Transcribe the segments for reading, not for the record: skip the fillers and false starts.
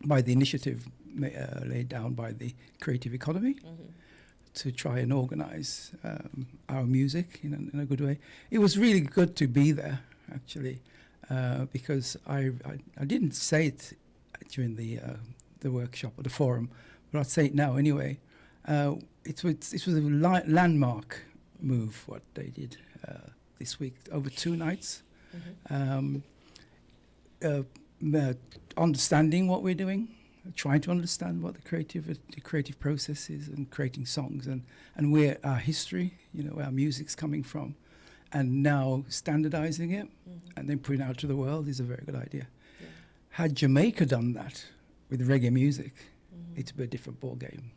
by the initiative laid down by the creative economy to try and organize our music in a good way. It was really good to be there, actually, because I didn't say it during the workshop or the forum, but I'll say it now anyway. It was a landmark move what they did this week over 2 nights. Understanding what we're doing, trying to understand what the creative process is, and creating songs, and where our history, where our music's coming from, and now standardizing it and then putting it out to the world is a very good idea. Yeah. Had Jamaica done that with reggae music, it'd be a different ball game.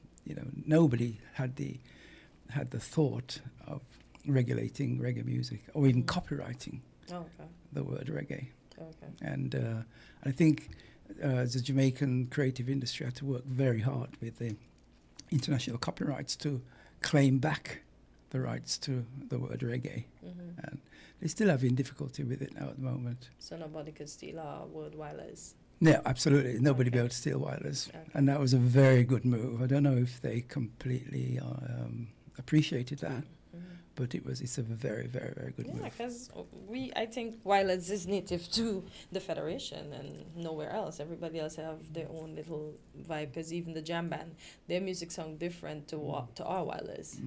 Nobody had the thought of regulating reggae music or even copyrighting the word reggae. Okay. And I think the Jamaican creative industry had to work very hard with the international copyrights to claim back the rights to the word reggae. And they're still having difficulty with it now at the moment. So nobody could steal our word wireless? No, absolutely. Nobody be able to steal wireless. Okay. And that was a very good move. I don't know if they completely appreciated that. But it's a very, very, very good move. Yeah, because I think wireless is native to the Federation and nowhere else. Everybody else have their own little vibe, because even the jam band, their music sound different to our wireless.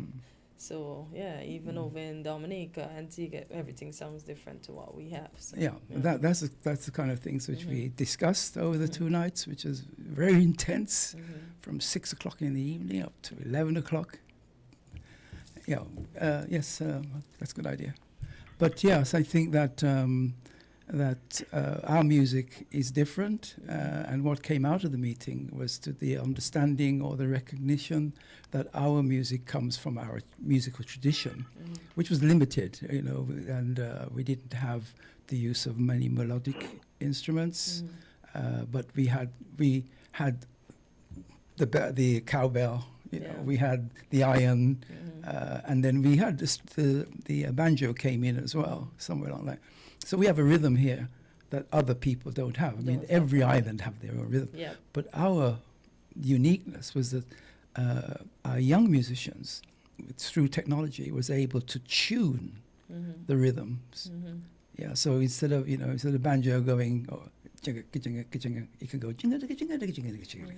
So, yeah, even over in Dominica, Antigua, everything sounds different to what we have. So, that's the kind of things which we discussed over the 2 nights, which is very intense, from 6 o'clock in the evening up to 11 o'clock. Yes, that's a good idea. But yes, I think that our music is different, and what came out of the meeting was the understanding or the recognition that our music comes from our musical tradition, which was limited, and we didn't have the use of many melodic instruments, but we had the cowbell. We had the iron, and then we had the banjo came in as well, somewhere along that. So we have a rhythm here that other people don't have. I mean, every island have their own rhythm. Yeah. But our uniqueness was that our young musicians, through technology, was able to tune the rhythms. Yeah. So instead of banjo going jinga jinga jinga, it can go jinga jinga jinga jinga jinga.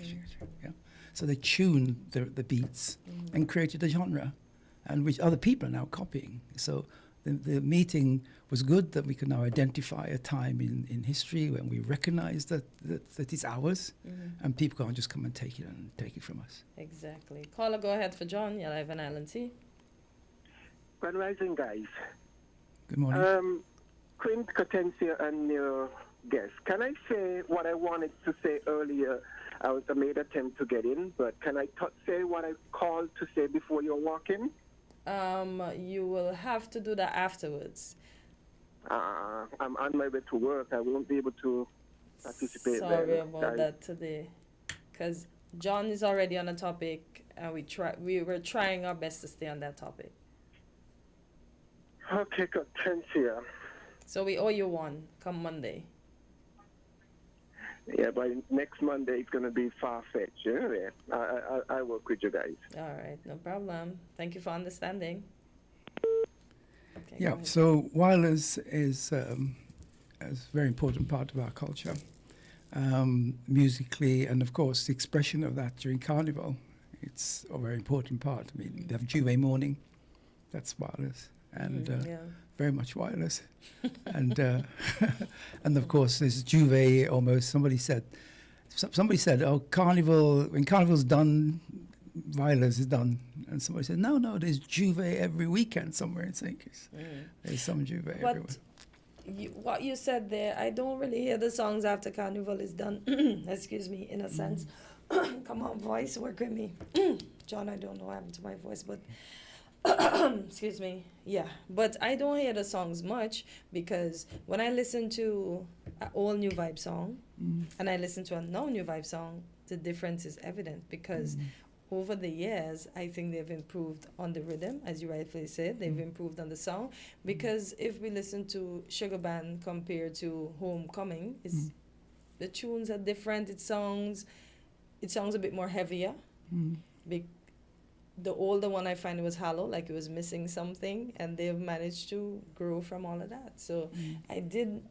Yeah. So they tuned the beats and created a genre, and which other people are now copying. So the meeting was good that we can now identify a time in history when we recognize that it's ours, and people can't just come and take it from us. Exactly. Caller, go ahead for John. You're live on Island T. Good rising, guys. Good morning. Quint, Catencia, and your guest. Can I say what I wanted to say earlier? I made an attempt to get in, but can I say what I called to say before you're walking? You will have to do that afterwards. I'm on my way to work. I won't be able to participate. Sorry about that today, because John is already on a topic, and we were trying our best to stay on that topic. Okay, Catencia. So we owe you one come Monday. Yeah, by next Monday it's going to be far-fetched. Yeah, I work with you guys. All right, no problem. Thank you for understanding. Okay, yeah, so wireless is a very important part of our culture, musically, and of course the expression of that during Carnival. It's a very important part. I mean, we have Juve morning, that's wireless, and very much wireless. And and of course there's Juve almost. Somebody said, oh, Carnival, when Carnival's done, wireless is done. And somebody said, no, there's Juve every weekend somewhere in St. Kitts. There's some Juve everywhere. What you said there, I don't really hear the songs after Carnival is done. Excuse me, in a sense. Come on, voice, work with me. John, I don't know what happened to my voice, but excuse me. Yeah, but I don't hear the songs much, because when I listen to an all new vibe song and I listen to a no new vibe song, the difference is evident, because over the years, I think they've improved on the rhythm, as you rightfully said. They've improved on the song, because if we listen to Sugar Band compared to Homecoming, it's the tunes are different. It sounds a bit more heavier. The older one I find it was hollow, like it was missing something, and they've managed to grow from all of that. So I did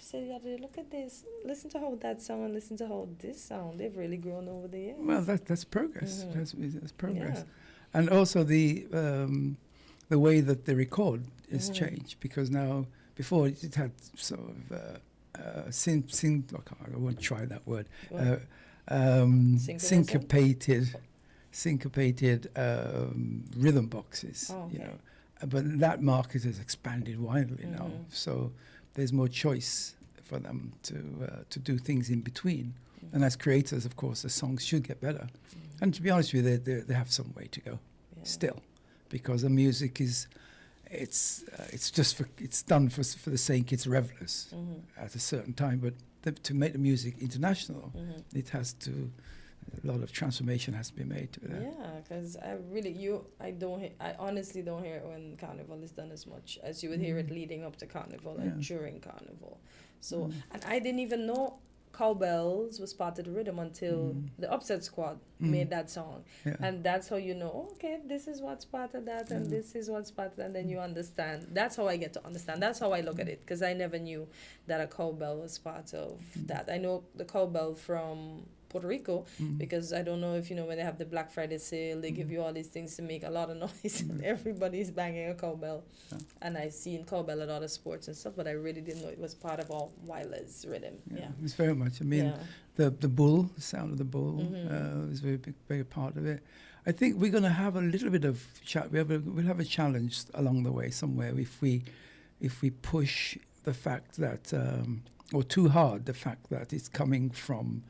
say the other day, look at this, listen to how that sound, and listen to how this sound. They've really grown over the years. Well, that's progress. That's progress, Yeah. and also the way that they record is changed, because now before it had sort of I won't try that word. Syncopated rhythm boxes, Oh, okay. you know, but that market has expanded widely now. So there's more choice for them to do things in between. And as creators, of course, the songs should get better. And to be honest with you, they have some way to go still, because the music is it's done for the sake it's revelers at a certain time, but to make the music international, it has to. A lot of transformation has to be made to that. Yeah, because I honestly don't hear it when Carnival is done as much as you would hear it leading up to Carnival and during Carnival. So, and I didn't even know Cowbells was part of the rhythm until the Upset Squad made that song. Yeah. And that's how you know, okay, this is what's part of that and this is what's part of that, and then you understand. That's how I get to understand. That's how I look at it, because I never knew that a cowbell was part of that. I know the cowbell from Puerto Rico, because I don't know if you know, when they have the Black Friday sale, they give you all these things to make a lot of noise and everybody's banging a cowbell. And I've seen cowbell at other sports and stuff, but I really didn't know it was part of all Weiler's rhythm. Yeah. It's very much. I mean, the bull, the sound of the bull is a very big part of it. I think we're going to have a little bit of we'll have a challenge along the way somewhere if we push the fact that or too hard the fact that it's coming from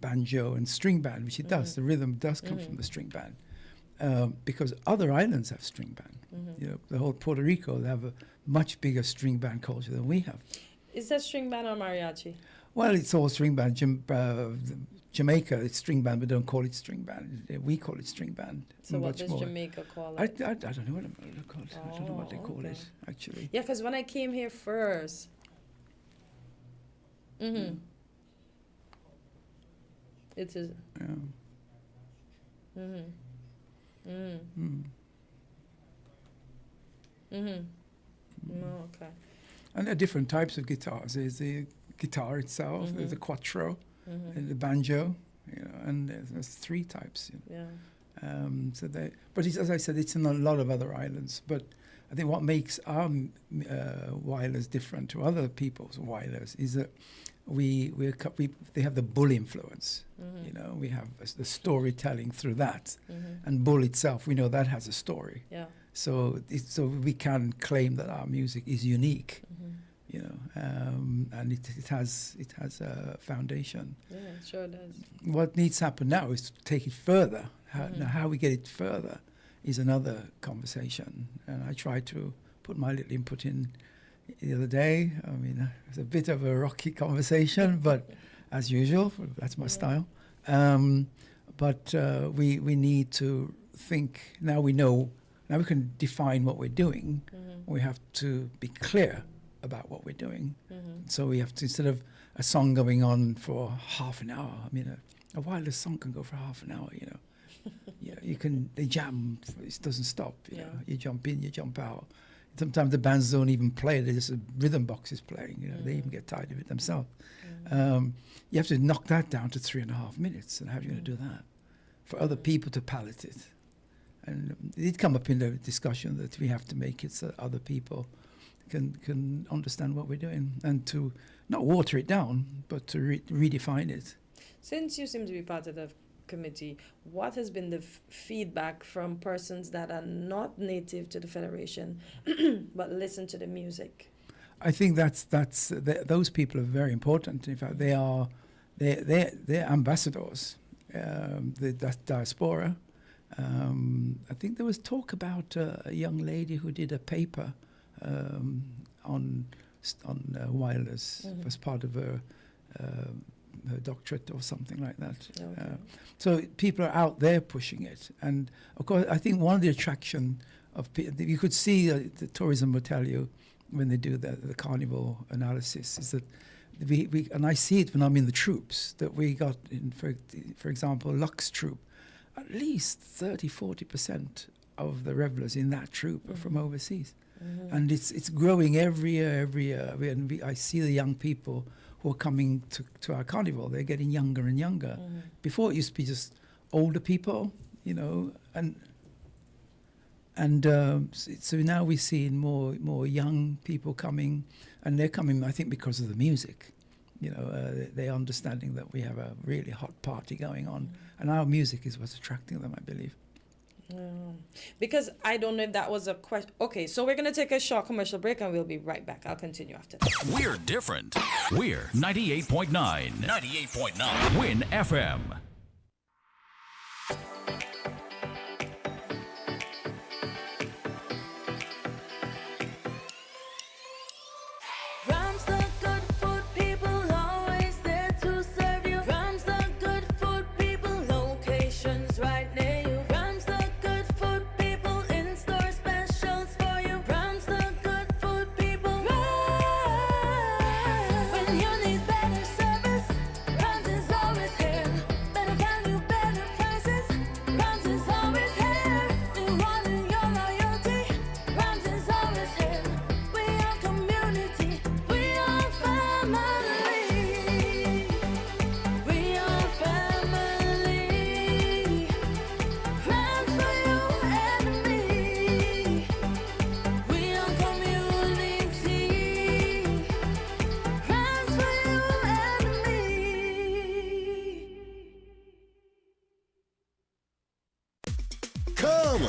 banjo and string band, which it does. The rhythm does come from the string band, because other islands have string band. You know, the whole Puerto Rico, they have a much bigger string band culture than we have. Is that string band or mariachi? Well, it's all string band. Jamaica, it's string band, but don't call it string band. We call it string band. So what does Jamaica call it? I don't know what they call it. I don't know what they call it, actually. Yeah, because when I came here first... It is... Yeah. Okay. And there are different types of guitars. There's the guitar itself, there's the quattro, and the banjo, you know, and there's three types. You know. Yeah. But as I said, it's in a lot of other islands. But I think what makes our Wailers different to other people's Wailers is that they have the bull influence. You know, we have the storytelling through that, and bull itself, we know that has a story. Yeah. So we can claim that our music is unique. You know, and it has a foundation. Yeah, it sure does. What needs to happen now is to take it further. Now, how we get it further is another conversation. And I tried to put my little input in the other day. I mean, it was a bit of a rocky conversation, but as usual, that's my style. But we need to think. Now we know. Now we can define what we're doing. We have to be clear about what we're doing. So we have to, instead of a song going on for half an hour, I mean, a wireless song can go for half an hour, you know. They jam, it doesn't stop, you know. You jump in, you jump out. Sometimes the bands don't even play, there's just a rhythm box is playing, you know. They even get tired of it themselves. You have to knock that down to 3.5 minutes, and how are you going to do that? For other people to palate it. And it did come up in the discussion that we have to make it so other people can understand what we're doing, and to not water it down, but to redefine it. Since you seem to be part of the committee, what has been the feedback from persons that are not native to the Federation but listen to the music? I think those people are very important. In fact, they're ambassadors, the diaspora. I think there was talk about a young lady who did a paper on wireless as part of her doctorate or something like that. Okay. So people are out there pushing it, and of course, I think one of the attraction of you could see the tourism will tell you when they do the carnival analysis is that we and I see it when I'm in the troops that we got in, for example, Lux troop, at least 30-40% of the revelers in that troop are from overseas, and it's growing every year. I see the young people who are coming to our carnival. They're getting younger and younger. Before it used to be just older people, and so now we're seeing more young people coming, and they're coming, I think, because of the music. They're understanding that we have a really hot party going on, and our music is what's attracting them, I believe. Because I don't know if that was a question. Okay, so we're going to take a short commercial break, and we'll be right back. I'll continue after that. We're different. We're 98.9. 98.9. Win FM.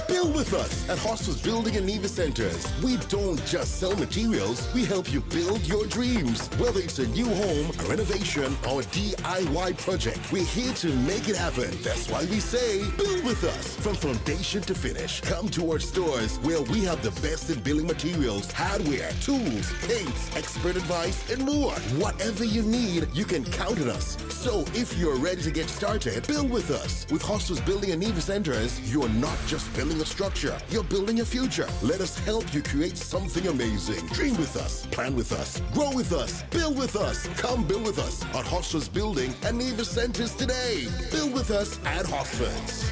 Build with us at Hostels Building and Nevis Centers. We don't just sell materials, we help you build your dreams. Whether it's a new home, a renovation, or a DIY project, we're here to make it happen. That's why we say, build with us. From foundation to finish, come to our stores where we have the best in building materials, hardware, tools, paints, expert advice, and more. Whatever you need, you can count on us. So if you're ready to get started, build with us. With Hostels Building and Nevis Centers, you're not just building a structure, you're building a future. Let us help you create something amazing. Dream with us, plan with us, grow with us, build with us. Come build with us at Hostels Building and Nevis Centers today. Build with us at Hostels.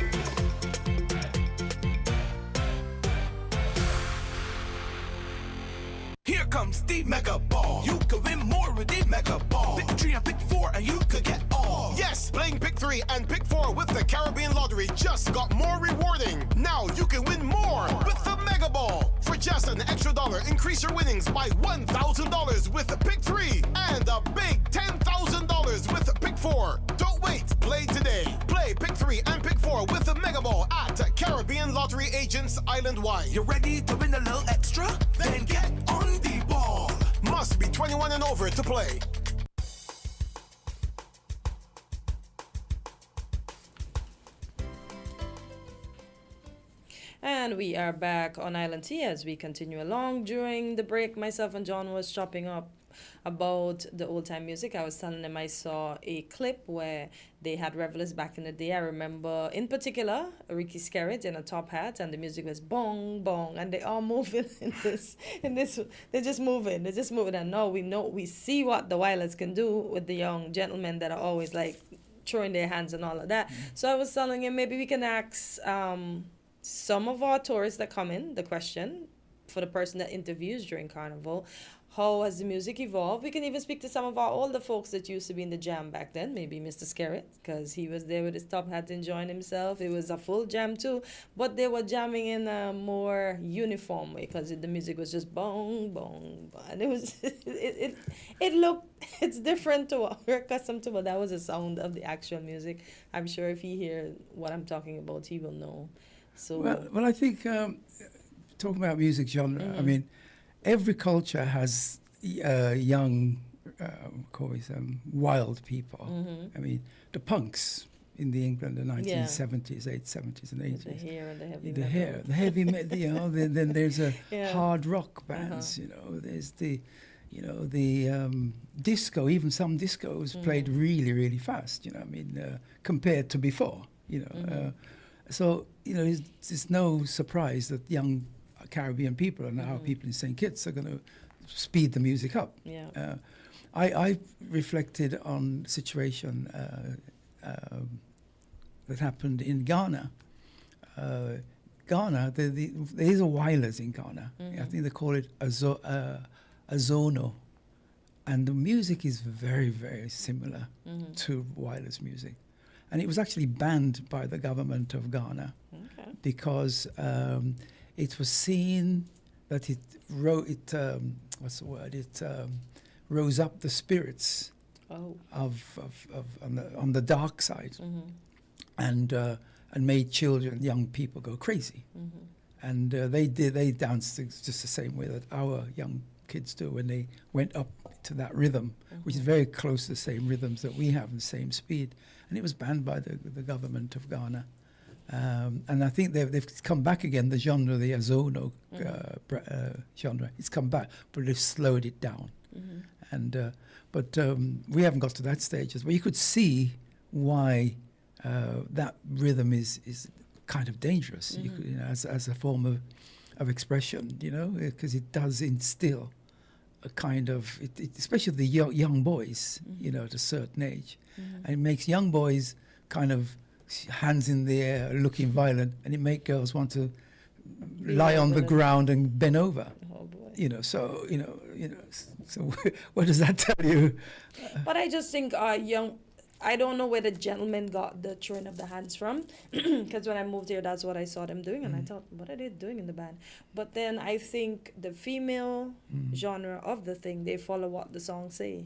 Here comes the Mega Ball. You could win more with the Mega Ball. Pick 3 and pick 4 and you could get all. Yes, playing Pick 3 and Pick 4 with the Caribbean Lottery just got more rewarding. Now you can win more with the Mega Ball. For just an extra $1, increase your winnings by $1,000 with the Pick 3 and a big $10,000 with the Pick 4. Don't wait, play today. Play Pick 3 and Pick 4 with the Mega Ball at Caribbean Lottery agents island-wide. You ready to win a little extra? Then get on the ball. Must be 21 and over to play. And we are back on Island Tea as we continue along. During the break, myself and John was chopping up about the old-time music. I was telling them I saw a clip where they had revelers back in the day. I remember, in particular, Ricky Skerritt in a top hat, and the music was bong, bong, and they all moving in this, they're just moving, and now we see what the wireless can do with the young gentlemen that are always like throwing their hands and all of that. So I was telling him maybe we can ask some of our tourists that come in the question for the person that interviews during Carnival. How has the music evolved? We can even speak to some of our older folks that used to be in the jam back then. Maybe Mr. Skerritt, because he was there with his top hat enjoying himself. It was a full jam too, but they were jamming in a more uniform way because the music was just bong, bong, bong. And it was, it's different to what we're accustomed to, but that was the sound of the actual music. I'm sure if he hears what I'm talking about, he will know. So well, I think talking about music genre, I mean, every culture has young, wild people. I mean, the punks in the England, the 1970s, 70s and 80s. The hair and the heavy the metal. hair, the heavy metal. You know, then there's a hard rock bands. You know, there's the disco. Even some discos played really, really fast. You know, I mean, compared to before. You know, so you know, it's no surprise that young Caribbean people and now people in St. Kitts are going to speed the music up. I reflected on situation that happened in Ghana. Ghana, there is a wireless in Ghana. I think they call it Azono. And the music is very, very similar to wireless music. And it was actually banned by the government of Ghana because it was seen that it rose up the spirits of on the dark side, and made young people go crazy. And they danced just the same way that our young kids do when they went up to that rhythm, which is very close to the same rhythms that we have, the same speed. And it was banned by the government of Ghana. And I think they've come back again, the genre, the Azono genre. It's come back, but they've slowed it down. But we haven't got to that stage. But you could see why that rhythm is kind of dangerous, as a form of expression, because it does instill a kind of, especially the young boys, at a certain age. And it makes young boys kind of hands in the air, looking violent, and it makes girls want to lie on the ground and bend over. Oh boy. So what does that tell you? But I just think I don't know where the gentlemen got the throwing of the hands from, because when I moved here, that's what I saw them doing, and I thought, what are they doing in the band? But then I think the female genre of the thing, they follow what the songs say.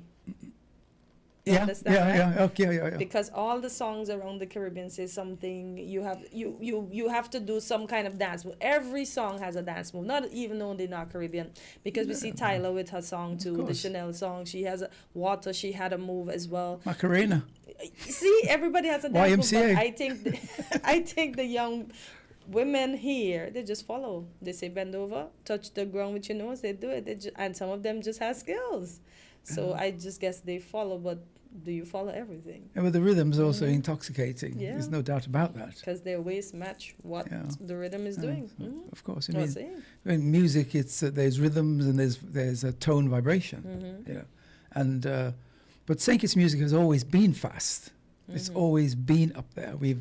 You understand, right? Okay. Because all the songs around the Caribbean say something. You have to do some kind of dance move. Every song has a dance move. Not even only in our Caribbean, because we see Tyler with her song too, the Chanel song. She has water. She had a move as well. Macarena. See, everybody has a dance move. YMCA. But I think the young women here, they just follow. They say bend over, touch the ground with your nose. They do it. And some of them just have skills. So I just guess they follow, but do you follow everything? Yeah, but the rhythm's also intoxicating. Yeah. There's no doubt about that. Because their waist match what the rhythm is doing. Of course. I mean, music, it's there's rhythms and there's a tone vibration. And but St. Kitts music has always been fast. It's always been up there. We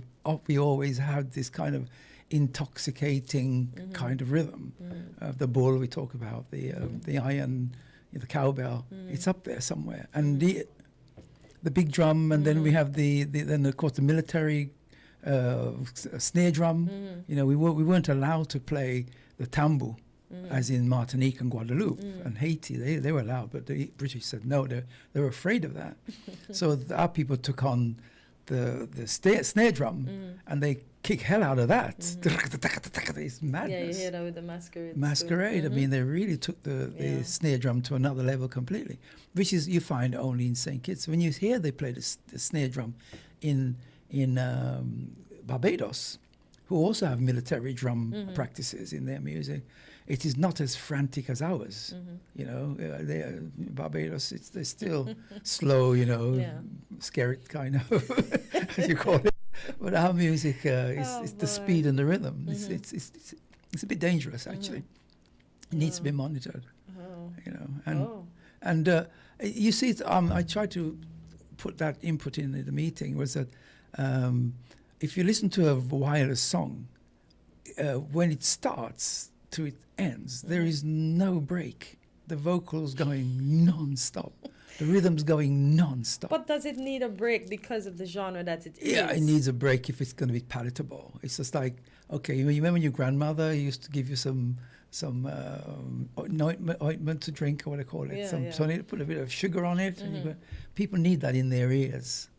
always had this kind of intoxicating kind of rhythm. The bull we talk about, the iron, the cowbell. It's up there somewhere. And the big drum, and then we have then of course the military snare drum. We weren't allowed to play the tambour, as in Martinique and Guadeloupe and Haiti. They were allowed, but the British said no. They were afraid of that. So our people took on the snare drum, and they kick hell out of that. It's madness. Yeah, you hear that with the masquerade. Masquerade. I mean, they really took the snare drum to another level completely, which is you find only in St. Kitts. When you hear they play the snare drum in Barbados, who also have military drum practices in their music, it is not as frantic as ours. Barbados, they're still slow, scary kind of, as you call it. But our music is the speed and the rhythm. It's a bit dangerous, actually. It needs to be monitored. And you see, I tried to put that input in the meeting, was that if you listen to a wireless song, when it starts to it ends, there is no break. The vocals going non-stop. The rhythm's going non-stop. But does it need a break because of the genre that it is? Yeah, it needs a break if it's going to be palatable. It's just like, okay, you remember your grandmother used to give you some ointment to drink, or what I call it, tonic, put a bit of sugar on it. And people need that in their ears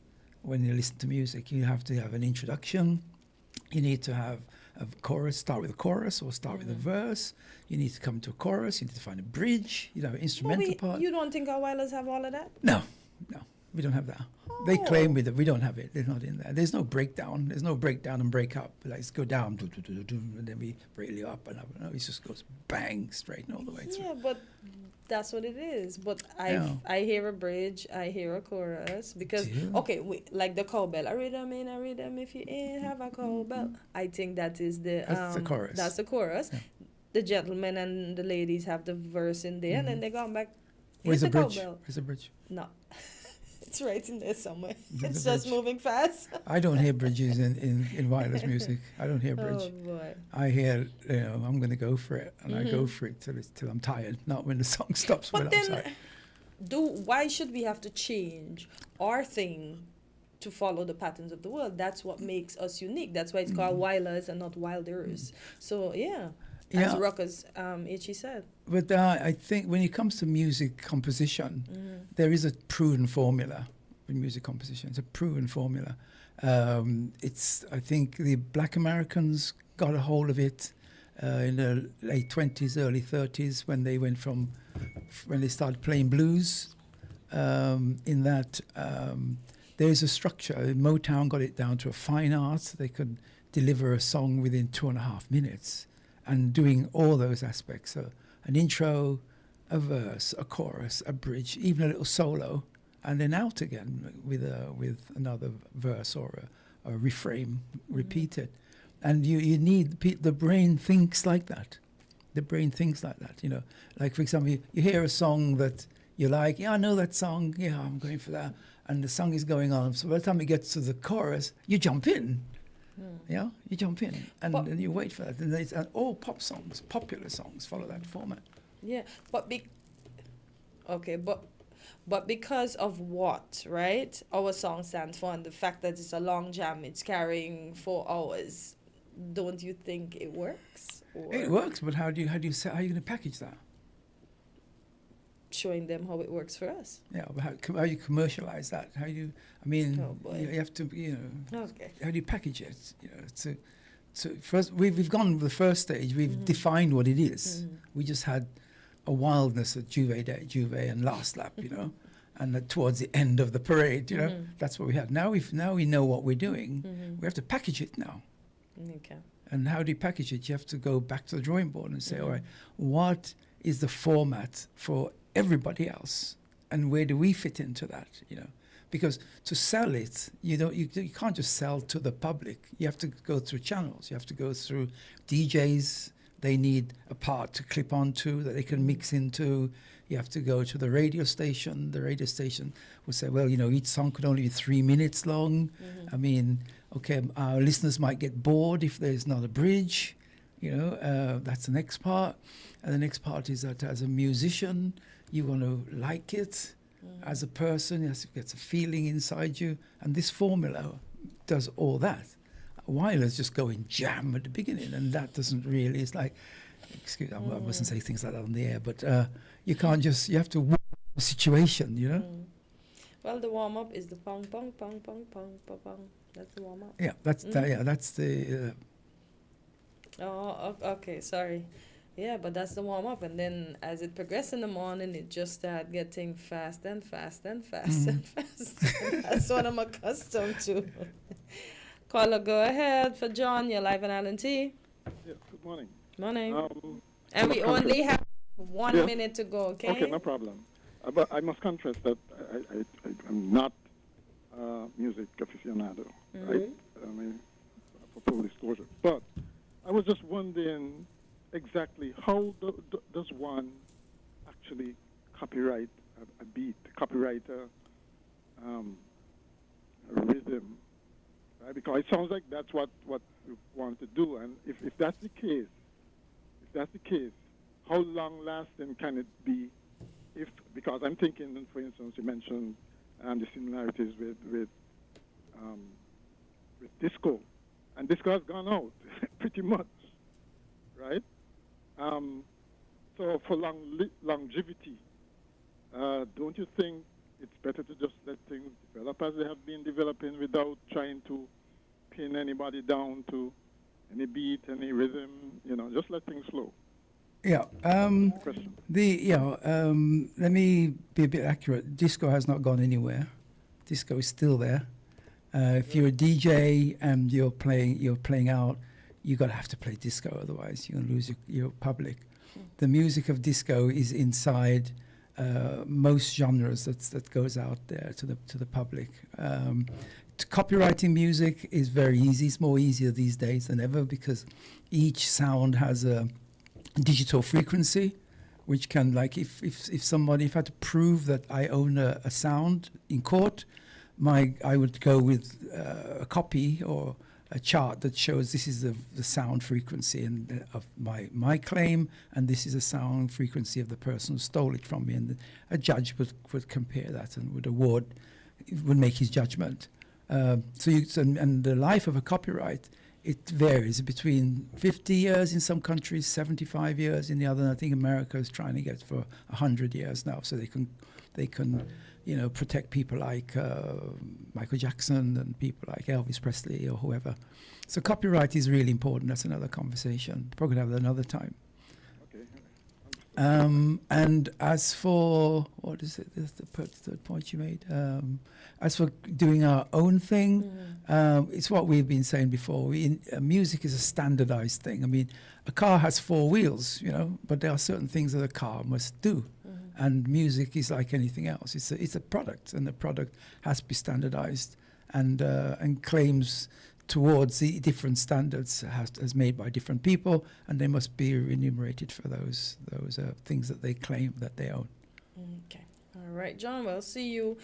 when you listen to music. You have to have an introduction. You need to have a chorus, start with a chorus or start with a verse. You need to come to a chorus. You need to find a bridge. You know, an instrumental part. You don't think our wireless have all of that? No, we don't have that. They claim with it. We don't have it. They're not in there. There's no breakdown. There's no breakdown and break up. Like, let's go down, and then we really up and up. No, it just goes bang straight all the way through. Yeah, but that's what it is. But I hear a bridge, I hear a chorus, because like the cowbell, a rhythm in a rhythm. If you ain't have a cowbell, I think that is that's the chorus. That's the chorus. Yeah. The gentlemen and the ladies have the verse in there, and then they go back Where's the Hit the bridge? cowbell. Where's the bridge? No. It's right in there somewhere. The It's just bridge. moving fast. I don't hear bridges in wireless music. I don't hear bridge. Oh boy. I hear, I'm going to go for it, and I go for it till I'm tired, not when the song stops. But when I'm then, tired. why should we have to change our thing to follow the patterns of the world? That's what makes us unique. That's why it's called Wilders and not Wilders. So yeah, as Yeah. Ruckus Itchy said. But I think when it comes to music composition, there is a proven formula in music composition. It's a proven formula. I think the Black Americans got a hold of it in the late 20s, early 30s when they started playing blues. In that there's a structure. Motown got it down to a fine art. They could deliver a song within 2.5 minutes, and doing all those aspects. So an intro, a verse, a chorus, a bridge, even a little solo, and then out again with another verse or a refrain repeated. And you need the brain thinks like that. The brain thinks like that. Like for example, you hear a song that you like. Yeah, I know that song. Yeah, I'm going for that. And the song is going on. So by the time it gets to the chorus, you jump in. Yeah, you jump in and then you wait for that. And it's all pop songs, popular songs follow that format. Yeah, but because of what, right? Our song stands for, and the fact that it's a long jam, it's carrying 4 hours. Don't you think it works? Or It works, but how are you going to package that? showing them how it works for us. Yeah, but how you commercialize that? How you? Oh, boy. You have to, Okay. how do you package it? So first we've gone the first stage. We've defined what it is. We just had a wildness at Juve and Last Lap, and towards the end of the parade, that's what we had. Now we know what we're doing. We have to package it now. Okay. And how do you package it? You have to go back to the drawing board and say, all right, what is the format for everybody else, and where do we fit into that? Because to sell it, you can't just sell to the public. You have to go through channels. You have to go through DJs. They need a part to clip onto that they can mix into. You have to go to the radio station. The radio station will say, well, each song could only be 3 minutes long. I mean, okay, our listeners might get bored if there's not a bridge. That's the next part. And the next part is that as a musician, you want to like it. As a person, it gets a feeling inside you. And this formula does all that. Wireless just go in jam at the beginning, and that doesn't really, it's like, I mustn't say things like that on the air, but you can't just, you have to warm the situation, Well, the warm-up is the pong, pong, pong, pong, pong, pong, pong. That's the warm-up. Yeah, that's the... Oh, okay, sorry. Yeah, but that's the warm-up, and then as it progresses in the morning, it just starts getting fast and fast and fast and fast. That's what I'm accustomed to. Caller, go ahead for John. You're live on Island T. Yes, good morning. Morning. And we only have 1 minute to go, okay? Okay, no problem. But I must confess that I'm not a music aficionado, right? I mean, for full disclosure. But I was just wondering exactly how does one actually copyright a beat, copyright a rhythm, right? Because it sounds like that's what we want to do. And if that's the case, how long lasting can it be? Because I'm thinking, for instance, you mentioned the similarities with disco, and disco has gone out pretty much, right? So for longevity, don't you think it's better to just let things develop as they have been developing without trying to pin anybody down to any beat, any rhythm? Just let things flow. Yeah. Let me be a bit accurate. Disco has not gone anywhere. Disco is still there. If you're a DJ and you're playing out, you're gonna have to play disco, otherwise you're gonna lose your public. The music of disco is inside most genres that goes out there to the public. Copyrighting music is very easy. It's more easier these days than ever because each sound has a digital frequency which can, like, if somebody, if I had to prove that I own a sound in court, I would go with a copy or a chart that shows this is the sound frequency of my claim, and this is the sound frequency of the person who stole it from me, and a judge would compare that and would make his judgment. And the life of a copyright, it varies between 50 years in some countries, 75 years in the other. And I think America is trying to get for 100 years now, so they can protect people like Michael Jackson and people like Elvis Presley or whoever. So copyright is really important. That's another conversation. Probably have that another time. Okay. And as for, what is it? That's the third point you made. As for doing our own thing, it's what we've been saying before. Music is a standardized thing. I mean, a car has 4 wheels, but there are certain things that a car must do. And music is like anything else. It's a product, and the product has to be standardized, and claims towards the different standards as made by different people, and they must be remunerated for those things that they claim that they own. Okay. All right, John, we'll see you.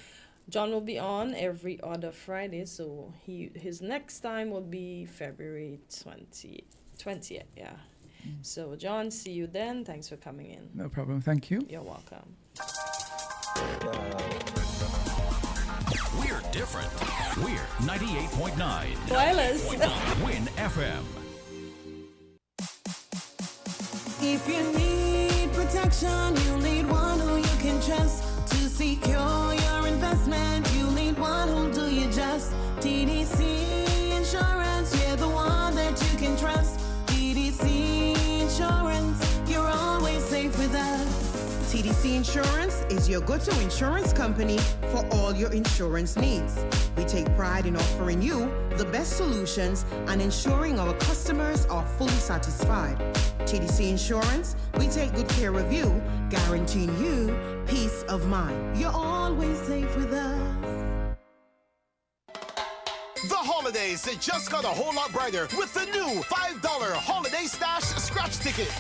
John will be on every other Friday, so his next time will be February 20th, yeah. So, John, see you then. Thanks for coming in. No problem. Thank you. You're welcome. We're different. We're 98.9. Wireless. Win FM. If you need protection, you need one who you can trust. To secure your investment, you need one who'll do you just. TDC Insurance, you're the one that you can trust. TDC Insurance, you're always safe with us. TDC Insurance is your go-to insurance company for all your insurance needs. We take pride in offering you the best solutions and ensuring our customers are fully satisfied. TDC Insurance, we take good care of you, guaranteeing you peace of mind. You're always safe with us. The holidays just got a whole lot brighter with the new $5 Holiday Stash Scratch Ticket.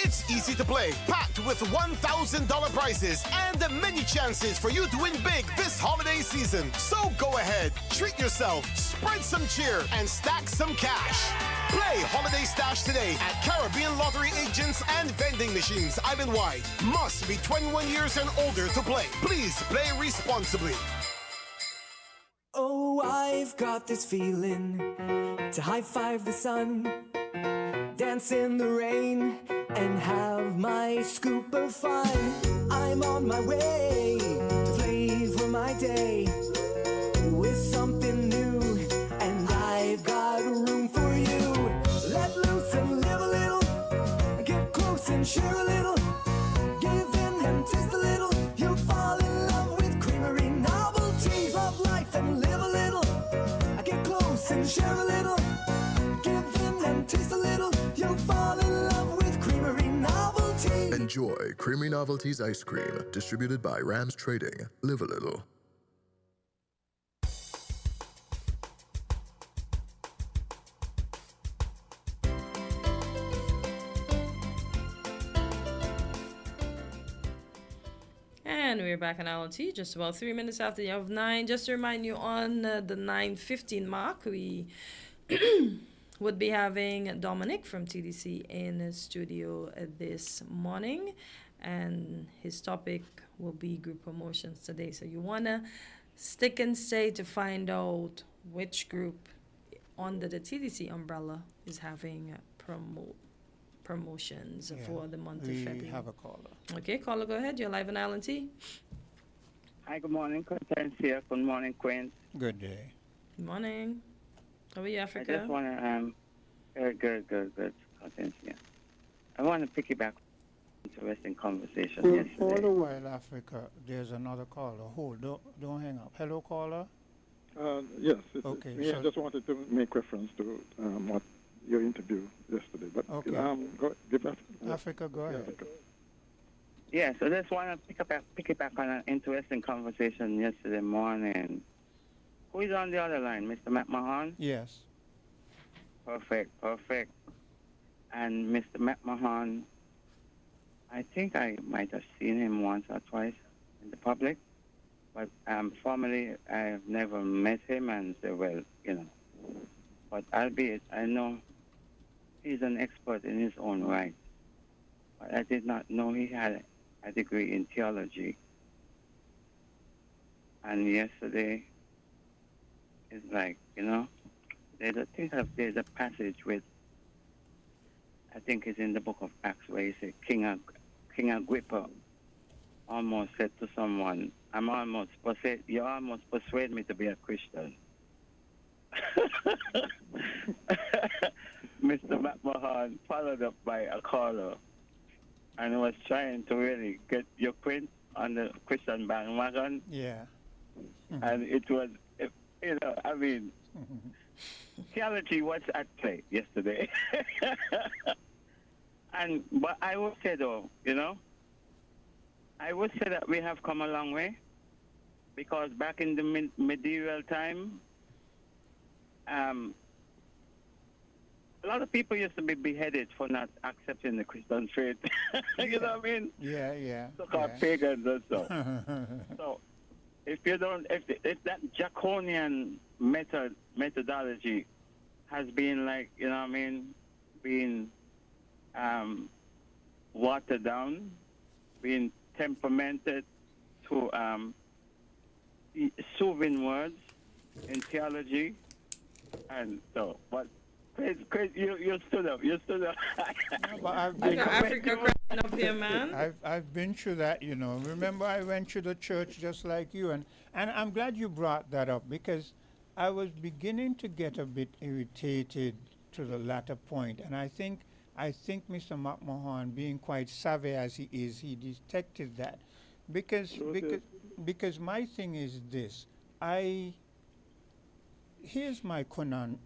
It's easy to play, packed with $1,000 prizes and many chances for you to win big this holiday season. So go ahead, treat yourself, spread some cheer, and stack some cash. Play Holiday Stash today at Caribbean Lottery agents and vending machines island-wide. Must be 21 years and older to play. Please play responsibly. Oh, I've got this feeling to high-five the sun, dance in the rain, and have my scoop of fun. I'm on my way to flavor my day with something new, and I've got room for you. Let loose and live a little, get close and share a little, give in and taste a little. You'll fall in love with creamery novelties of life, and live a little, get close and share a little, give in and taste a little. You'll fall in love with Creamery Novelties. Enjoy Creamy Novelties ice cream, distributed by Rams Trading. Live a little. And we're back on LT, just about 3 minutes after the hour of 9. Just to remind you, on the 9:15 mark, we would be having Dominic from TDC in the studio this morning, and his topic will be group promotions today. So you want to stick and stay to find out which group under the TDC umbrella is having promotions for the month of February. We have a caller. Okay, caller, go ahead. You're live on Island T. Hi, good morning, Constance here. Good morning, Quinn. Good day. Good morning. How are you, Africa? I just want to, good, Constance here. I want to piggyback on interesting conversation yesterday. Hold a while, Africa. There's another caller. Hold, don't hang up. Hello, caller? Yes. Okay. Me, I just wanted to make reference to what your interview yesterday. But okay. Give that. Africa, go ahead. Africa. Yeah, so I just want to pick it back on an interesting conversation yesterday morning. Who is on the other line, Mr. McMahon? Yes. Perfect. And Mr. McMahon, I think I might have seen him once or twice in the public, but formally I've never met him and said, well, you know. But albeit I know he's an expert in his own right. But I did not know he had a degree in theology. And yesterday, it's like, you know, there's a passage with, I think it's in the book of Acts where he said, King Agrippa almost said to someone, you almost persuade me to be a Christian. Mr. McMahon followed up by a caller and was trying to really get your print on the Christian bandwagon. Yeah. And it was, you know, I mean, theology was at play yesterday. But I would say, though, you know, I would say that we have come a long way, because back in the medieval time, a lot of people used to be beheaded for not accepting the Christian faith. You know what I mean? Yeah. So-called pagans and so. So if that draconian methodology has been, like, you know what I mean, being watered down, being temperamented to soothing words in theology, and so, but Chris, you stood up. But I've been Africa crying up here, man. I've been through that, you know. Remember, I went to the church just like you, and I'm glad you brought that up, because I was beginning to get a bit irritated to the latter point, and I think Mr. McMahon, being quite savvy as he is, he detected that, because my thing is this. Here's my conundrum.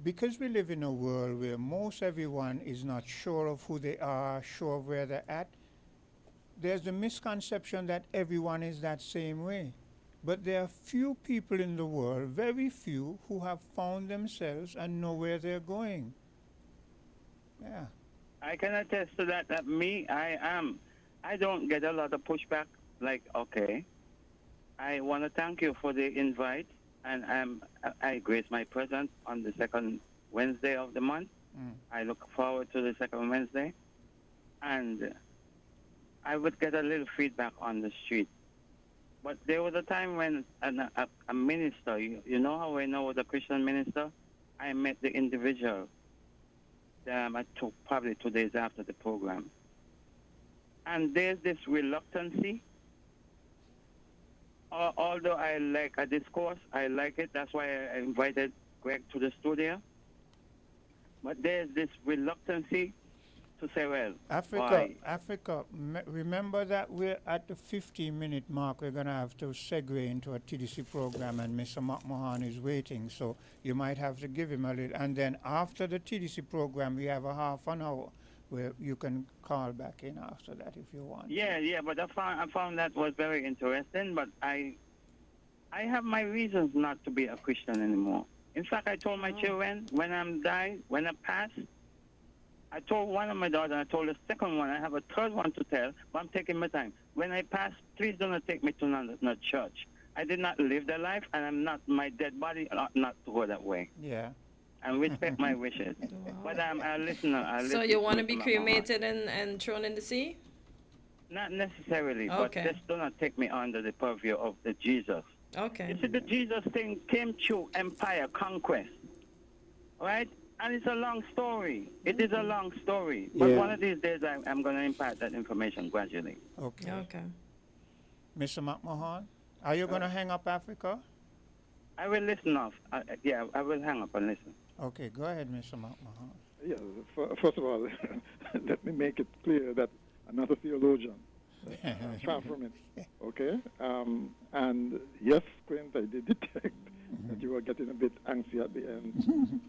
Because we live in a world where most everyone is not sure of who they are, sure of where they're at, there's the misconception that everyone is that same way. But there are few people in the world, very few, who have found themselves and know where they're going. Yeah. I can attest to that. I don't get a lot of pushback. Like, okay, I want to thank you for the invite, and I grace my presence on the second Wednesday of the month. I look forward to the second Wednesday, and I would get a little feedback on the street. But there was a time when a minister, you know how I know was a Christian minister? I met the individual. I took probably 2 days after the program. And there's this reluctancy. Although I like a discourse, I like it. That's why I invited Greg to the studio. But there's this reluctancy to say, well, Africa, remember that we're at the 15-minute mark. We're going to have to segue into a TDC program, and Mr. McMahon is waiting, so you might have to give him a little. And then after the TDC program, we have a half an hour where you can call back in after that if you want. Yeah, but I found that was very interesting, but I have my reasons not to be a Christian anymore. In fact, I told my children, when I pass, I told one of my daughters, I told the second one, I have a third one to tell, but I'm taking my time. When I pass, please do not take me to another church. I did not live that life, and I'm not, my dead body ought not to go that way. Yeah. And respect my wishes. But I'm a listener. So you want to be cremated and thrown in the sea? Not necessarily, okay. But just do not take me under the purview of the Jesus. Okay. You see, the Jesus thing came through empire, conquest, right? And it's a long story. It is a long story. But one of these days, I'm going to impart that information gradually. Okay. Mr. McMahon, are you going to hang up Africa? I will listen off. I will hang up and listen. Okay, go ahead, Mr. McMahon. Yeah, first of all, let me make it clear that I'm not a theologian. Far from it. Okay? And yes, Quint, I did detect that you were getting a bit antsy at the end.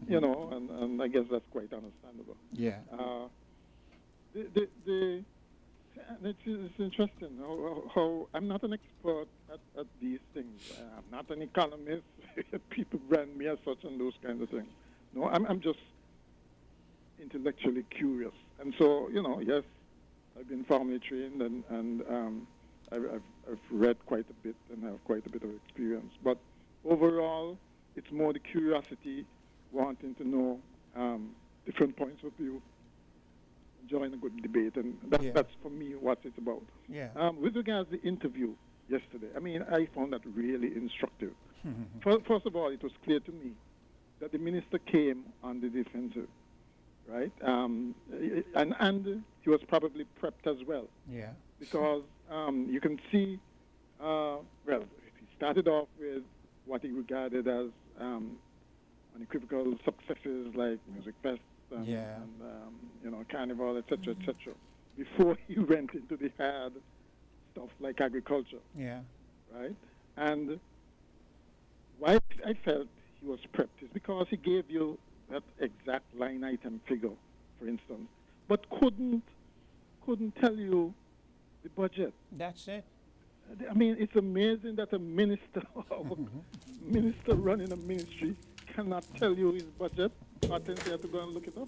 You know, and I guess that's quite understandable. Yeah. It's interesting how I'm not an expert at these things. I'm not an economist. People brand me as such and those kinds of things. No, I'm just intellectually curious. And so, yes, I've been formally trained and I've read quite a bit and have quite a bit of experience. But overall, it's more the curiosity, wanting to know different points of view, enjoying a good debate, and that's for me what it's about. Yeah. With regards to the interview yesterday, I found that really instructive. First of all, it was clear to me that the minister came on the defensive, right? And he was probably prepped as well. Yeah. Because you can see, he started off with what he regarded as unequivocal successes like Music Fest and Carnival, etc., etc., before he went into the hard stuff like agriculture. Yeah. Right? And why I felt he was prepped is because he gave you that exact line item figure, for instance, but couldn't tell you the budget. That's it. It's amazing that a minister minister running a ministry cannot tell you his budget. I think you have to go and look it up.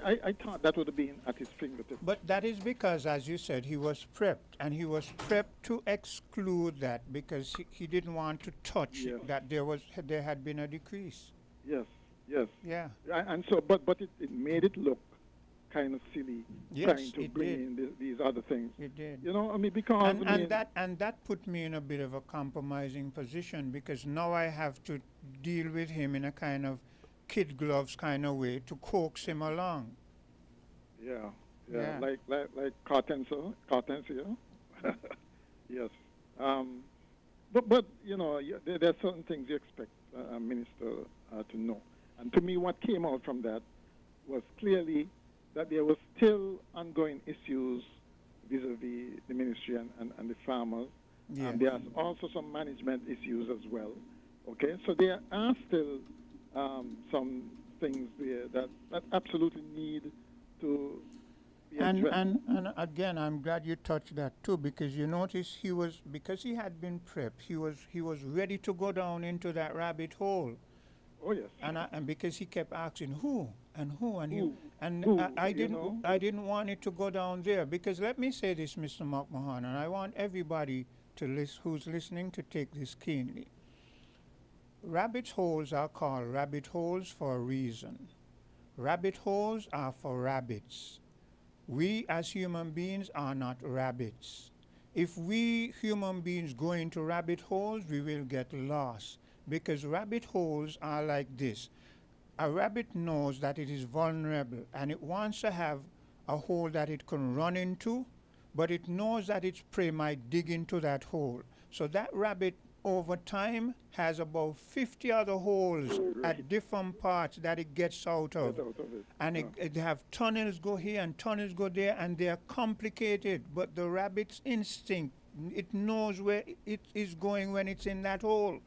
I thought that would have been at his fingertips. But that is because, as you said, he was prepped, and he was prepped to exclude that because he didn't want to touch that there had been a decrease. Yes. Yeah. And so, but it made it look kind of silly trying to bring in these other things. It did. Because and that put me in a bit of a compromising position because now I have to deal with him in a kind of kid gloves kind of way to coax him along. Yeah. Like Cartensia. Yes. But there are certain things you expect a minister to know. And to me, what came out from that was clearly that there were still ongoing issues vis-a-vis the ministry and the farmers. Yeah. And there's also some management issues as well. Okay, so there are still some things there that absolutely need to be addressed. And again, I'm glad you touched that too, because you notice because he had been prepped, he was ready to go down into that rabbit hole. Oh yes. And because he kept asking who and who and who, and who, I didn't want it to go down there, because let me say this, Mr. McMahon, and I want everybody who's listening to take this keenly. Rabbit holes are called rabbit holes for a reason. Rabbit holes are for rabbits. We as human beings are not rabbits. If we human beings go into rabbit holes, we will get lost, because rabbit holes are like this. A rabbit knows that it is vulnerable and it wants to have a hole that it can run into, but it knows that its prey might dig into that hole. So that rabbit over time has about 50 other holes at different parts that it gets out of. And it have tunnels go here and tunnels go there, and they are complicated, but the rabbit's instinct, it knows where it is going when it's in that hole.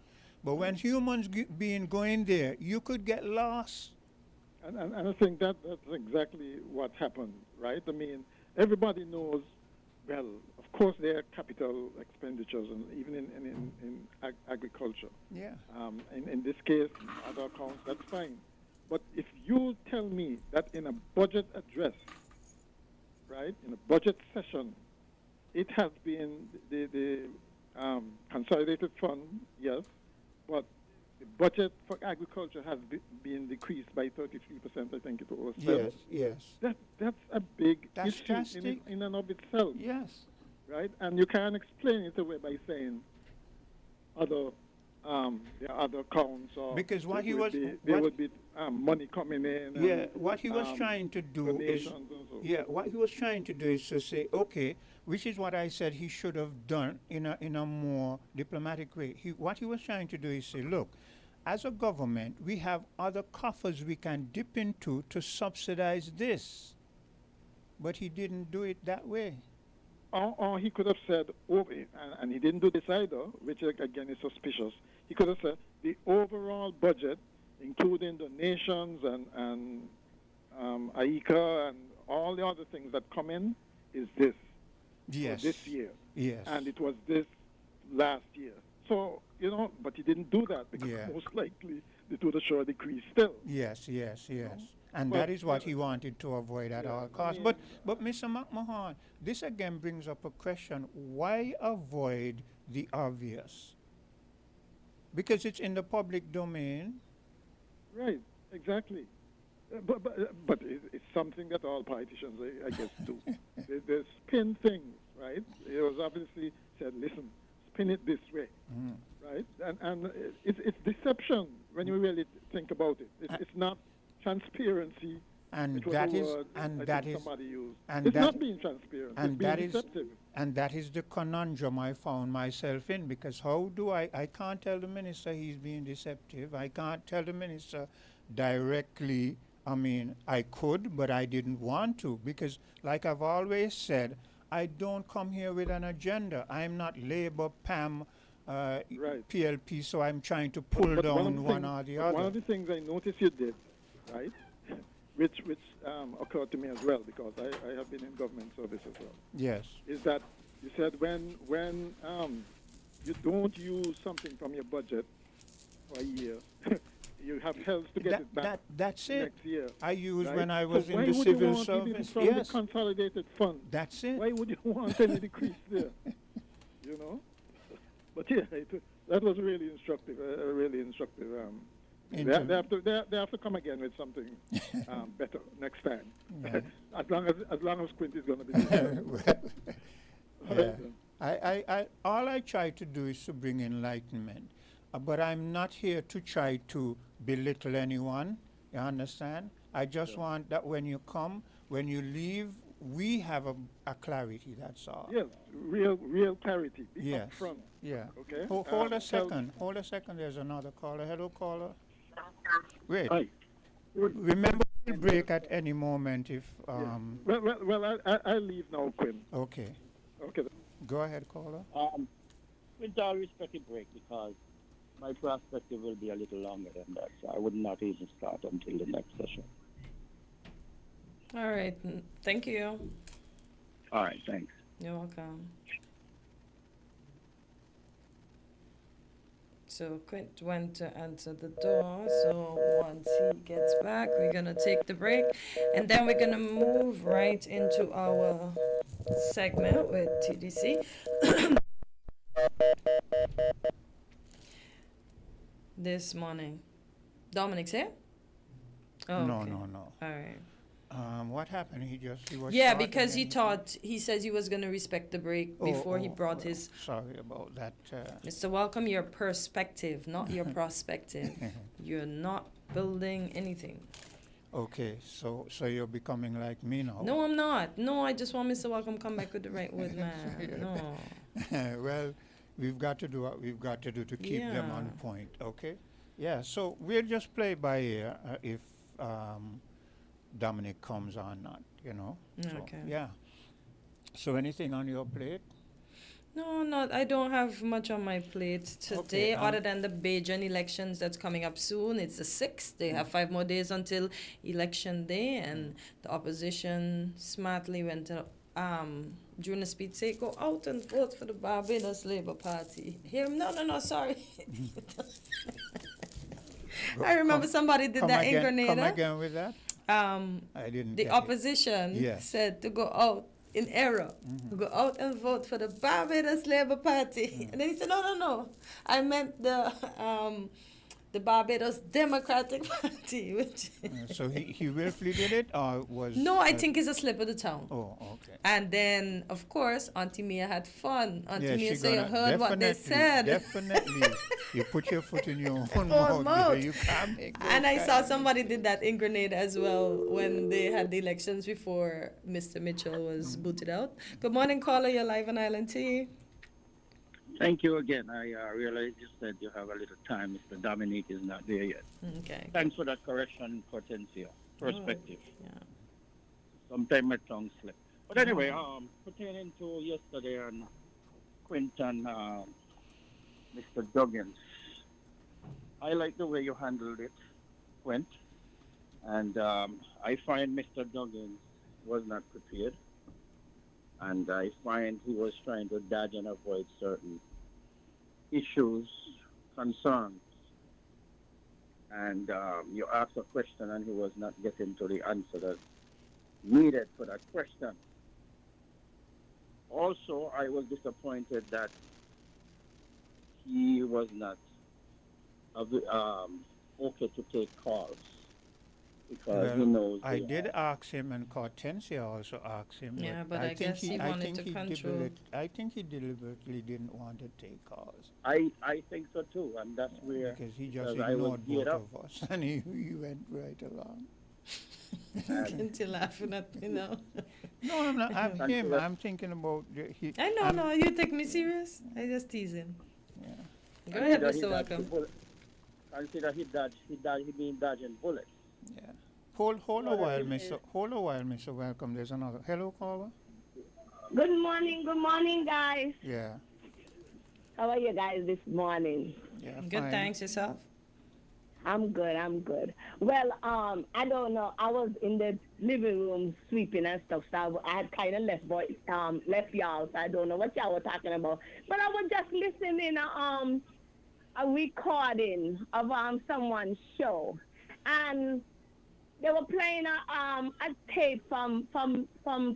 But when humans being going there, you could get lost. And I think that's exactly what happened, right? Everybody knows, well, of course there are capital expenditures, and even in agriculture. Yeah. In this case, other accounts, that's fine. But if you tell me that in a budget address, right, in a budget session, it has been the consolidated fund, yes, but the budget for agriculture has been decreased by 33%, I think it was. Yes. That's a big That's issue drastic. in and of itself. Yes. Right? And you can't explain it away by saying there are other accounts, or because what there he was would be money coming in. Yeah, what he was trying to do is what he was trying to do is to say, okay, which is what I said he should have done in a more diplomatic way. What he was trying to do is say, look, as a government, we have other coffers we can dip into to subsidize this. But he didn't do it that way. Or he could have said, and he didn't do this either, which again is suspicious. He could have said the overall budget, including donations and AICA and all the other things that come in, is this. Yes. For this year. Yes. And it was this last year. So, but he didn't do that because most likely it would have shown a decrease still. Yes. And Well, that is what he wanted to avoid at all costs. But Mr. McMahon, this again brings up a question. Why avoid the obvious? Because it's in the public domain. Right, exactly. But it's something that all politicians, I guess, do. They spin things, right? It was obviously said, listen, spin it this way, right? And it's deception when you really think about it. It's not transparency. And which was that a is, word and I that think is, somebody used. and It's that, not being transparent. and it's being that is, deceptive. and that is the conundrum I found myself in, because how do I can't tell the minister he's being deceptive. I can't tell the minister directly. I mean, I could, but I didn't want to, because like I've always said, I don't come here with an agenda. I'm not Labour, PAM, PLP, so I'm trying to pull down one or the other. One of the things I noticed you did, right, which occurred to me as well, because I have been in government service as well. Yes. Is that you said when you don't use something from your budget for a year, you have health to get it back that's it. next year. I used right? when I was so in the civil service. Why would you want it from the consolidated fund? That's it. Why would you want any decrease there? You know? But yeah, that was really instructive. Really instructive. They have to come again with something better next time. Yeah. as long as Quint is going to be there. I all I try to do is to bring enlightenment, but I'm not here to try to belittle anyone. You understand? I just want that when you come, when you leave, we have a clarity. That's all. Yes, real clarity. Be yes. upfront. Yeah. Okay. Hold a second. Hold a secon. There's another caller. Hello, caller. Wait. Hi. Remember, we'll break at any moment if. Well, I'll leave now, Quinn. Okay. Okay. Go ahead, caller. With all respect, a break, because my perspective will be a little longer than that, so I would not even start until the next session. All right. Thank you. All right. Thanks. You're welcome. So Quint went to answer the door. So once he gets back, we're going to take the break. And then we're going to move right into our segment with TDC. This morning. Dominic's here? Oh, No, okay. no. All right. What happened? He was Yeah, short because again. he says he was going to respect the break before he brought well, his. Sorry about that. Mr. Welcome, your perspective, not your prospective. You're not building anything. Okay, so you're becoming like me now. No, I'm not. No, I just want Mr. Welcome come back with the right word, man. No. Well, we've got to do what we've got to do to keep them on point. Okay. Yeah. So we'll just play by ear if Dominic comes or not. You know. So, Okay. yeah. So anything on your plate? No, not. I don't have much on my plate today, other than the Bajan elections that's coming up soon. It's the 6th. They have 5 more days until election day, and the opposition smartly went to, during the speech, say, go out and vote for the Barbados Labour Party. Hear him? No, sorry. I remember somebody did that in Grenada. Come again with that? I didn't. The opposition said to go out in error, go out and vote for the Barbados Labour Party. And then he said, no, I meant the Barbados Democratic Party. Which so he willfully did it, or was... No, I think it's a slip of the tongue. Oh, okay. And then, of course, Auntie Mia had fun. Auntie Mia she said, you heard what they said. Definitely. You put your foot in your own mouth. You can't make and I saw somebody did that in Grenada as well when they had the elections before Mr. Mitchell was booted out. Good morning, caller. You're live on Island T. Thank you again. I realized you said you have a little time. Mr. Dominique is not there yet. Okay. Thanks for that correction, Potencia. Perspective. Yeah. Sometimes my tongue slips. But anyway, pertaining to yesterday and Quinton, Mr. Duggins, I like the way you handled it, Quint. And I find Mr. Duggins was not prepared. And I find he was trying to dodge and avoid certain issues, concerns. and you asked a question and he was not getting to the answer that needed for that question. Also, I was disappointed that he was not okay to take calls because he knows. I did ask him, and Cortensia also asked him. Yeah, but I guess he wanted to control. I think he deliberately didn't want to take calls. I think so too, and that's where because he just I was ignored geared both up. of us, and he went right along. Until laughing at me now. No, I'm not. I'm him. I'm thinking about. I know, no, you take me serious. I just teasing. Yeah. Go ahead, Mr. Welcome. Consider he been dodging bullets. Yeah. Hold a while, Mr. Welcome. There's another. Hello, caller. Good morning, guys. Yeah. How are you guys this morning? Yeah, good, thanks. Yourself? I'm good. Well, I don't know. I was in the living room sweeping and stuff, so I had kind of left y'all, so I don't know what y'all were talking about. But I was just listening a recording of someone's show, and they were playing a tape from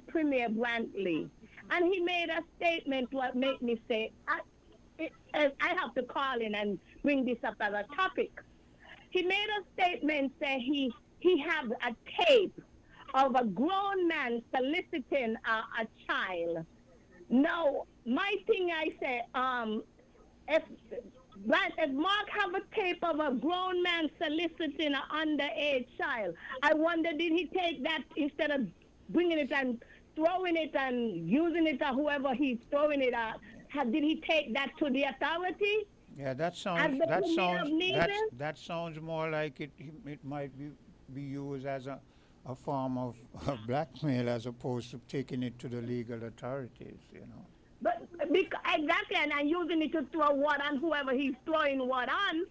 Premier Brantley, and he made a statement what made me say I have to call in and bring this up as a topic. He made a statement saying he had a tape of a grown man soliciting a child. Now, my thing I say, if Mark have a tape of a grown man soliciting an underage child, I wonder did he take that instead of bringing it and throwing it and using it or whoever he's throwing it at, did he take that to the authority? Yeah, that sounds more like it might be used as a form of blackmail as opposed to taking it to the legal authorities, you know. But exactly, and using it to throw what on whoever he's throwing what on,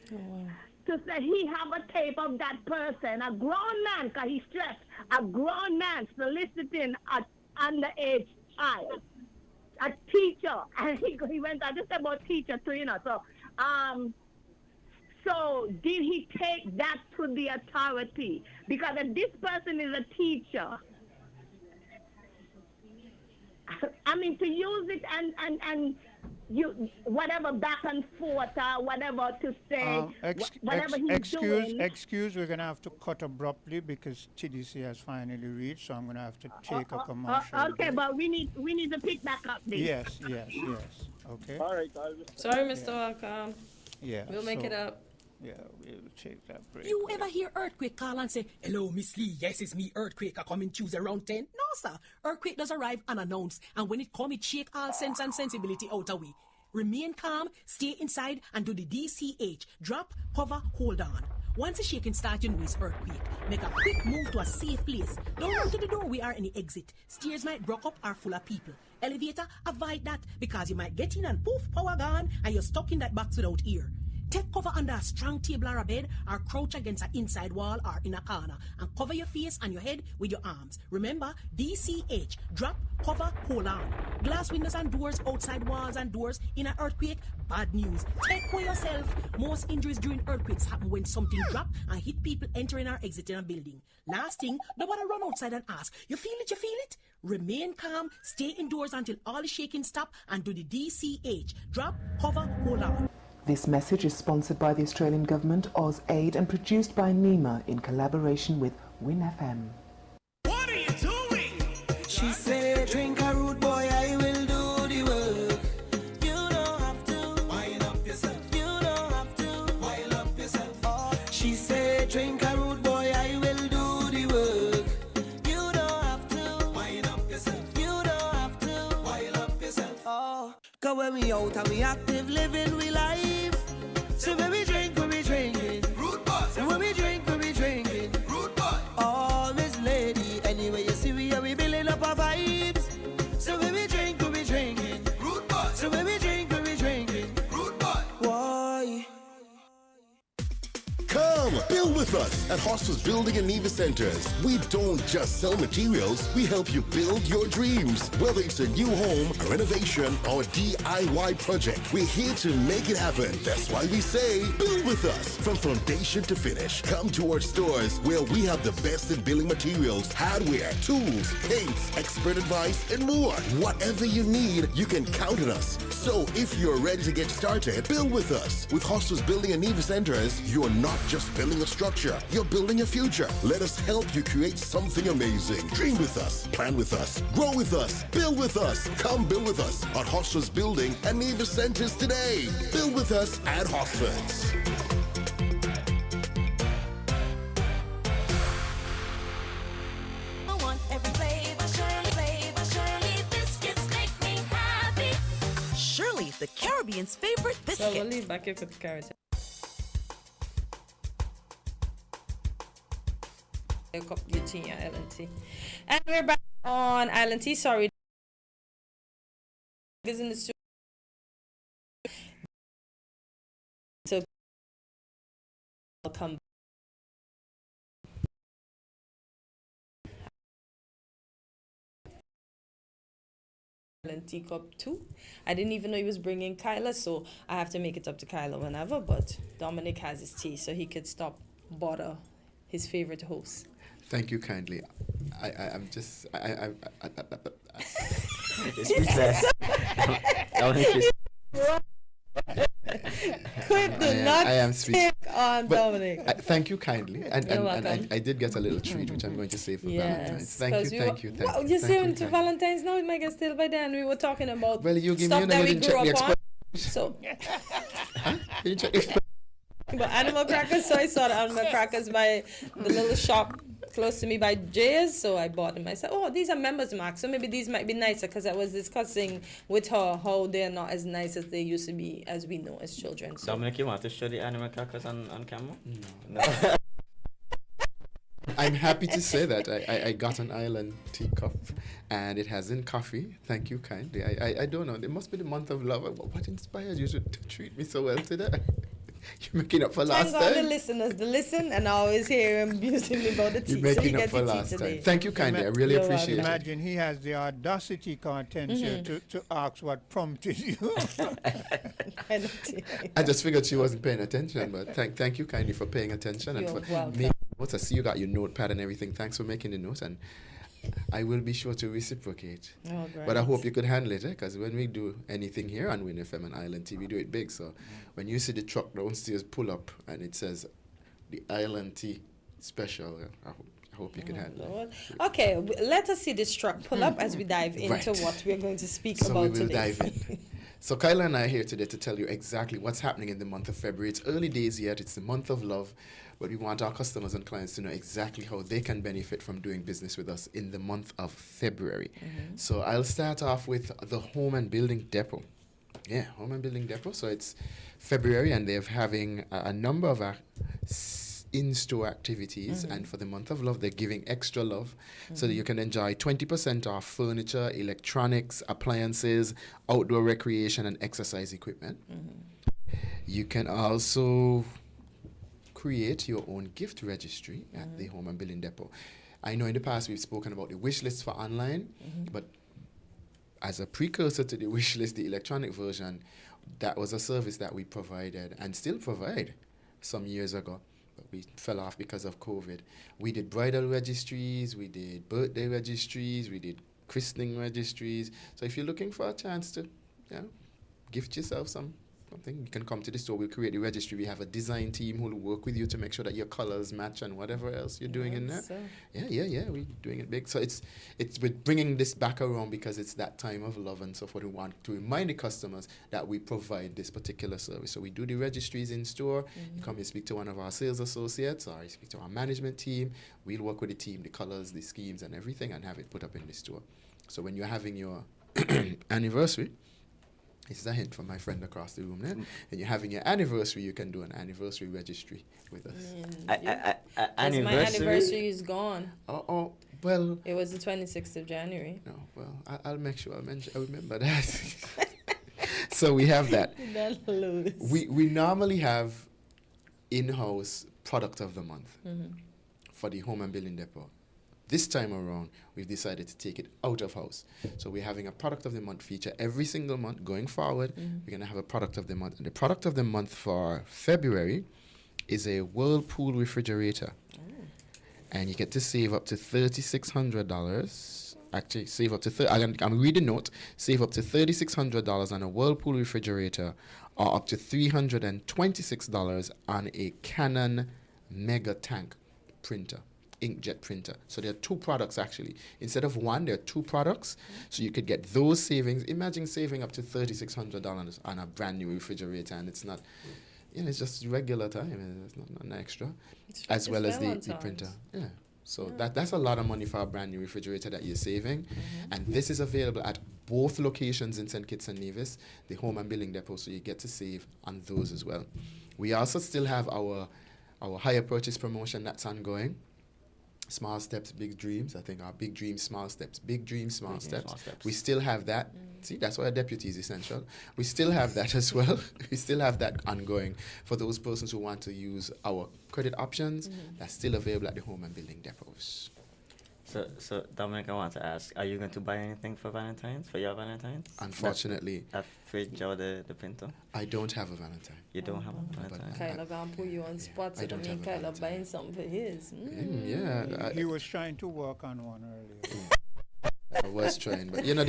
to say he have a tape of that person, a grown man, because he stressed, a grown man soliciting an underage child, a teacher, and he went on just about teacher too, you know, so did he take that to the authority? Because if this person is a teacher, I mean, to use it and you whatever back and forth or whatever to say, whatever he's doing. Excuse, we're going to have to cut abruptly because TDC has finally reached, so I'm going to have to take a commercial. Okay, but we need to pick back up this. Yes. Okay. All right. Sorry, Mr. Welcome. Yeah. We'll make it up. Yeah, we'll take that break. You ever hear Earthquake call and say, "Hello, Miss Lee, yes, it's me, Earthquake, I coming Tuesday around 10? No, sir. Earthquake does arrive unannounced, and when it come, it shake all sense and sensibility out away. Remain calm, stay inside, and do the DCH. Drop, cover, hold on. Once the shaking starts, you know it's earthquake. Make a quick move to a safe place. Don't run to the doorway or any exit. Stairs might block up or full of people. Elevator, avoid that because you might get in and poof, power gone, and you're stuck in that box without ear. Take cover under a strong table or a bed, or crouch against an inside wall or in a corner, and cover your face and your head with your arms. Remember, DCH, drop, cover, hold on. Glass windows and doors, outside walls and doors in an earthquake, bad news. Take care yourself. Most injuries during earthquakes happen when something drop and hit people entering or exiting a building. Last thing, don't want to run outside and ask, you feel it? Remain calm, stay indoors until all the shaking stop, and do the DCH, drop, cover, hold on. This message is sponsored by the Australian Government, AusAid, and produced by NEMA in collaboration with WinFM. What are you doing? She said, drink a root boy, I will do the work. You don't have to wind up yourself. You don't have to wind up yourself. Oh, she said, drink a root boy, I will do the work. You don't have to wind up yourself. You don't have to wind up yourself. Oh, cause when we out and we active living we life. So when we drink, root boy. So when we drink, root boy. Oh, Miss Lady, anyway you see we are building up our vibes. So when we drink, root boy. So when we drink, root boy. Why? Come Build with us at Hostels Building and Nevis Centers. We don't just sell materials, we help you build your dreams. Whether it's a new home, a renovation, or a DIY project, we're here to make it happen. That's why we say, build with us. From foundation to finish, come to our stores where we have the best in building materials, hardware, tools, paints, expert advice, and more. Whatever you need, you can count on us. So if you're ready to get started, build with us. With Hostels Building and Nevis Centers, you're not just building a structure, you're building a future. Let us help you create something amazing. Dream with us, plan with us, grow with us, build with us. Come build with us at Hostels Building and Nevis Centers today. Build with us at Hostels. The Caribbean's favorite biscuit. So we'll leave back here for the carrot. Cup UT Island Tea. And we're back on Island Tea. Sorry. Is in the studio. So welcome. Teacup too. I didn't even know he was bringing Kyla, so I have to make it up to Kyla whenever. But Dominic has his tea, so he could stop bother his favorite host. Thank you kindly. I'm just Quit, do not stick on Dominic. Thank you kindly, and I did get a little treat, which I'm going to say for Valentine's. Thank you. Well, you're saying to Valentine's now, it might get still by then. We were talking about you give stuff me that we grew up on. So, but animal crackers, so I saw the animal crackers by the little shop close to me by Jay's, so I bought them. I said, oh, these are members marks, so maybe these might be nicer, because I was discussing with her how they're not as nice as they used to be, as we know as children. So. Dominic, you want to show the animal crackers on camera? No. I'm happy to say that I got an island teacup, and it has in coffee. Thank you kindly. I don't know. It must be the month of love. What inspired you to treat me so well today? You're making up for last time. Thank God the listeners, listen, and I always hear him abusing me about the tea. You're making up for last time. Thank you kindly. I really appreciate it. Imagine he has the audacity, Hortensia, to ask what prompted you. I just figured she wasn't paying attention, but thank you kindly for paying attention and for making notes. I see you got your notepad and everything. Thanks for making the notes, and I will be sure to reciprocate. Oh, great. But I hope you could handle it, because when we do anything here on WinFM and Island Tea, we do it big. So when you see the truck downstairs pull up and it says the Island Tea special, I hope you can handle it. Okay, let us see this truck pull up as we dive into what we're going to speak about today. So we will dive in. So Kyla and I are here today to tell you exactly what's happening in the month of February. It's early days yet. It's the month of love. But we want our customers and clients to know exactly how they can benefit from doing business with us in the month of February. So I'll start off with the Home and Building Depot. Yeah, Home and Building Depot. So it's February, and they're having a number of in-store activities. And for the month of love, they're giving extra love so that you can enjoy 20% off furniture, electronics, appliances, outdoor recreation, and exercise equipment. You can also create your own gift registry at the Home and Building Depot. I know in the past we've spoken about the wish list for online, but as a precursor to the wish list, the electronic version, that was a service that we provided and still provide some years ago, but we fell off because of COVID. We did bridal registries, we did birthday registries, we did christening registries. So if you're looking for a chance to gift yourself something, you can come to the store. We'll create the registry. We have a design team who will work with you to make sure that your colors match and whatever else you're doing in there. So. Yeah, we're doing it big. So it's we're bringing this back around because it's that time of love and so forth. We want to remind the customers that we provide this particular service. So we do the registries in store. You come and speak to one of our sales associates, or you speak to our management team. We'll work with the team, the colors, the schemes, and everything, and have it put up in the store. So when you're having your anniversary, this is a hint from my friend across the room there. And you're having your anniversary, you can do an anniversary registry with us. Anniversary? My anniversary is gone. Oh, well. It was the 26th of January. No, well, I'll make sure I remember that. So we have that. Don't lose. We normally have in-house product of the month for the home and building depot. This time around, we've decided to take it out of house. So we're having a product of the month feature every single month going forward. We're going to have a product of the month. And the product of the month for February is a Whirlpool refrigerator. And you get to save up to $3,600. Actually, save up to I'm reading note. Save up to $3,600 on a Whirlpool refrigerator, or up to $326 on a Canon Mega Tank printer, inkjet printer. So there are two products actually. Instead of one, there are two products. So you could get those savings. Imagine saving up to $3,600 on a brand new refrigerator, and it's not. It's just regular time. It's not an extra, as well as the printer. Yeah. So that's a lot of money for a brand new refrigerator that you're saving. And this is available at both locations in St. Kitts and Nevis, the home and building depot, so you get to save on those as well. We also still have our hire purchase promotion that's ongoing. Small steps, big dreams. I think our big dreams, small steps. Big dreams, small steps. We still have that. See, that's why a deputy is essential. We still have that as well. We still have that ongoing for those persons who want to use our credit options. That's still available at the home and building depots. So Dominic, I want to ask, are you going to buy anything for Valentine's, for your Valentine's? Unfortunately. That fridge or the printer? I don't have a Valentine. You don't have a Valentine? Kyla gonna put you on spot, so that mean Kyla buying something for his. He was trying to work on one earlier. I was trying, but the